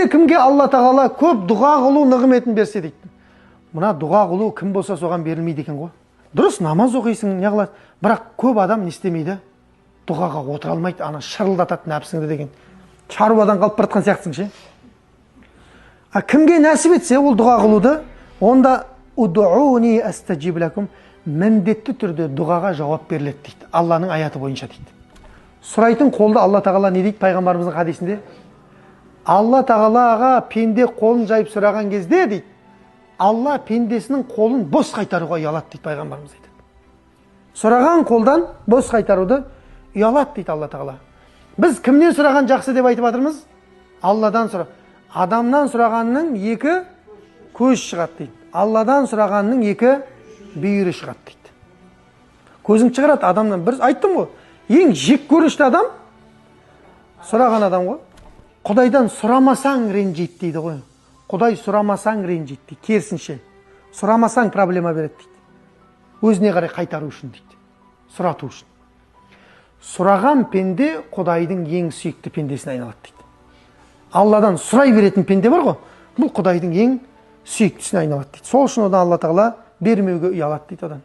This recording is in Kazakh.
кімге Алла тағала көп дұға қылу нығметін берсе дейді. Мына дұға қылу кім болса соған берілмейді екен ғой. Дұрыс, намаз оқисың, не қылады. Бірақ көп адам не істемейді? Дұғаға отыра алмайды, ана шырылдатады нәпсіңді деген. Шаруадан қалып бара жатқан сияқтысың ше. Кімге нәсіп етсе ол дұға қылуды, онда удууни астажиб лакум, міндетті түрде дұғаға жауап беріледі дейді. Алланың аяты бойынша дейді. Сұрайтын қолды Алла тағала не дейді пайғамбарымыздың хадисінде? Алла тағалаға пенде қолын жайып сұраған кезде дейді, Алла пендесінің қолын бос қайтаруға ұялады дейді пайғамбарымыз айтады. Сұраған қолдан бос қайтаруды ұялады дейді Алла тағала. Біз кімнен сұраған жақсы деп айтып жатырмыз? Алладан сұра. Адамнан сұрағанның екі көз шығады дейді. Алладан сұрағанның екі бүйірі шығады дейді. Көзің шығарады адамнан. Бір айттым ғой, ең жек көрінішті адам сұраған адам ғой. Құдайдан сұрамасаң ренжиді дейді ғой. Құдай сұрамасаң ренжиді дейді. Керісінше, сұрамасаң проблема береді дейді. Өзіне қарай қайтару үшін дейді. Сұрату үшін. Сұраған пенде Құдайдың ең сүйікті пендесіне айналады дейді. Алладан сұрай беретін пенде бар ғой, бұл Құдайдың ең сүйіктісіне айналады дейді. Сол үшін одан Алла тағала бермеуге ұялады дейді одан.